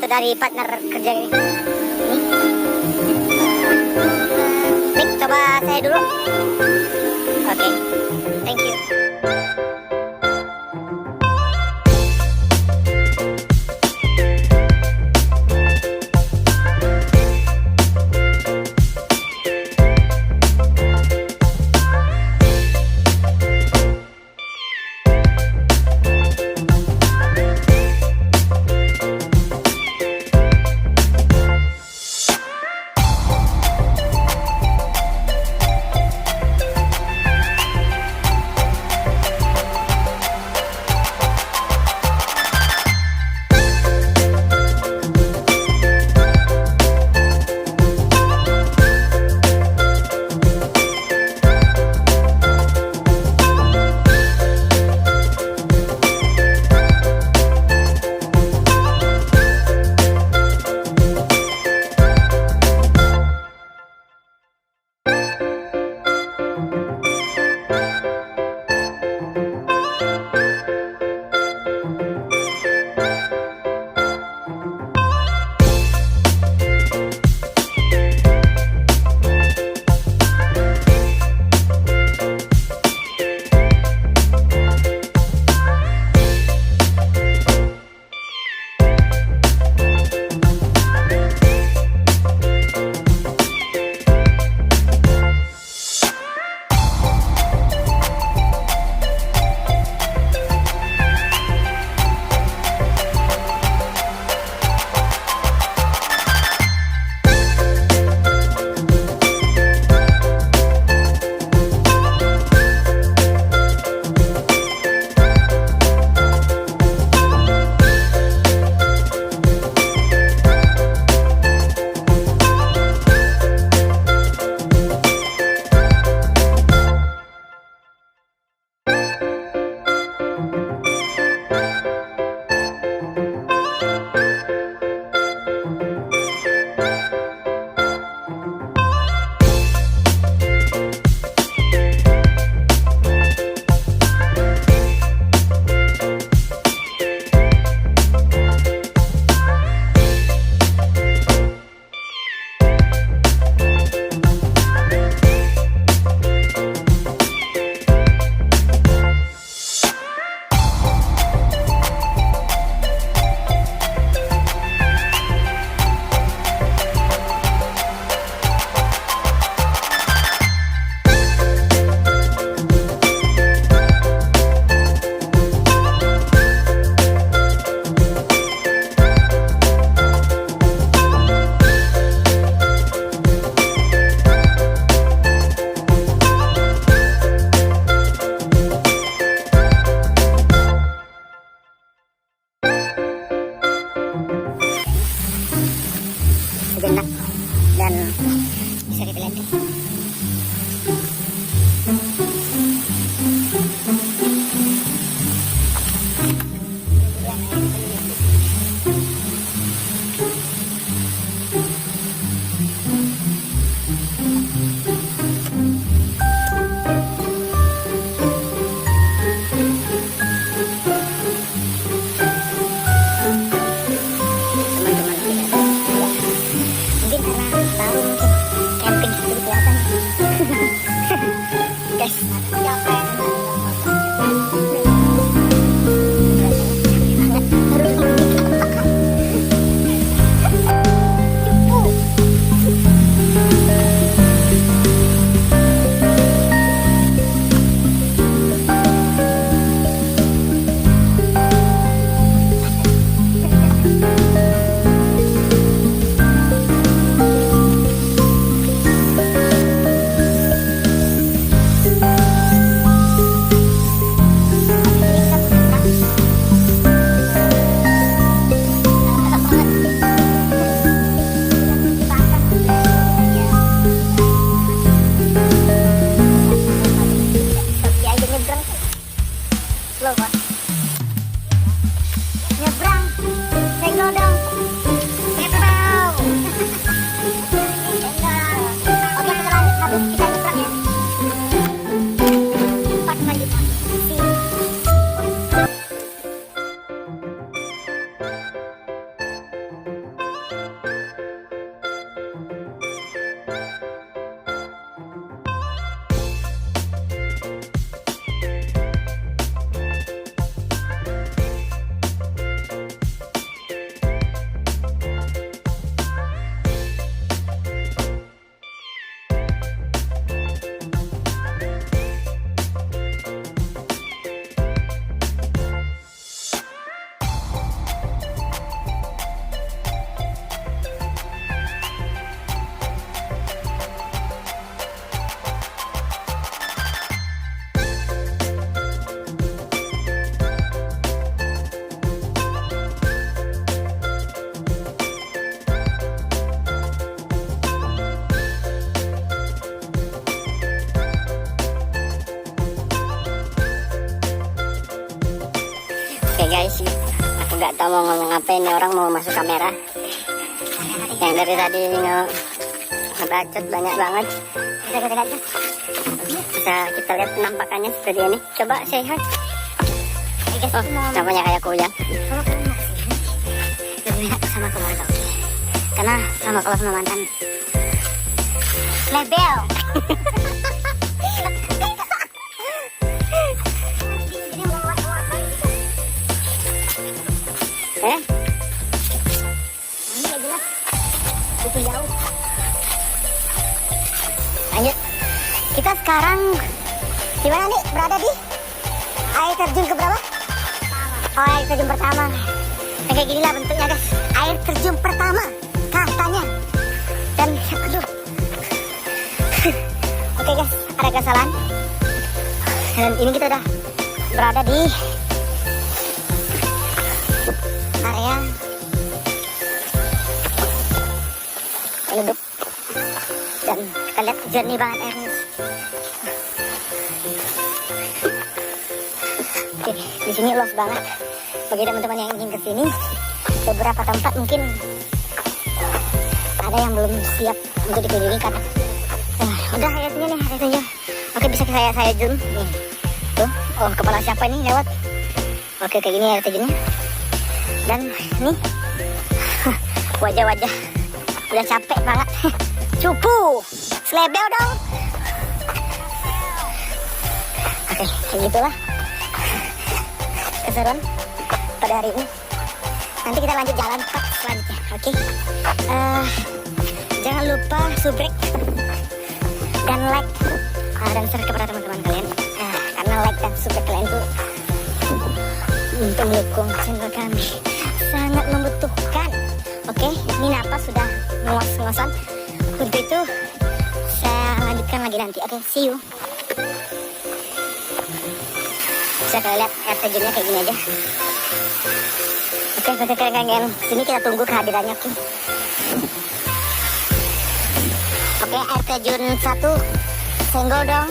satu dari partner kerja ini. Nick, coba saya dulu. Oke, thank you. sejenak dan bisa dipelajari. nggak tahu mau ngomong apa, ini orang mau masuk kamera. Yang dari tadi ngebacot banyak banget. Kita lihat. Bisa kita lihat penampakannya seperti ini. Coba say hi. Oh, namanya kayak kuyang. Kalau kalian mau kesini, lebih enak sama keluarga. Karena sama kalau sama mantan label. Itu jauh. Lanjut. Kita sekarang di mana nih? Berada di air terjun keberapa? Oh, air terjun pertama. Nah, kayak gini lah bentuknya guys. Air terjun pertama katanya. Dan aduh. Oke guys, ada kesalahan. Dan ini kita udah berada di area hidup. Dan kita lihat jernih banget airnya. Oke, di sini luas banget. Bagi teman-teman yang ingin kesini, beberapa tempat mungkin ada yang belum siap untuk dikunjungi karena udah airnya nih, airnya. Oke, bisa saya zoom nih. Tuh, oh kepala siapa ini lewat? Oke, kayak gini air terjunnya. Dan nih wajah-wajah udah capek banget. Cupu, selebel dong. Oke, kayak gitulah keseruan pada hari ini. Nanti kita lanjut jalan pak selanjutnya. Oke, jangan lupa subrek dan like dan share kepada teman-teman kalian. Karena like dan subrek kalian tuh untuk mendukung channel kami sangat membutuhkan. Oke, ini napas sudah ngos-ngosan. Untuk itu saya lanjutkan lagi nanti. Oke, see you. Bisa kalian lihat air terjunnya kayak gini aja. Oke, kalian sini kita tunggu kehadirannya. Oke, air terjun 1 senggol dong.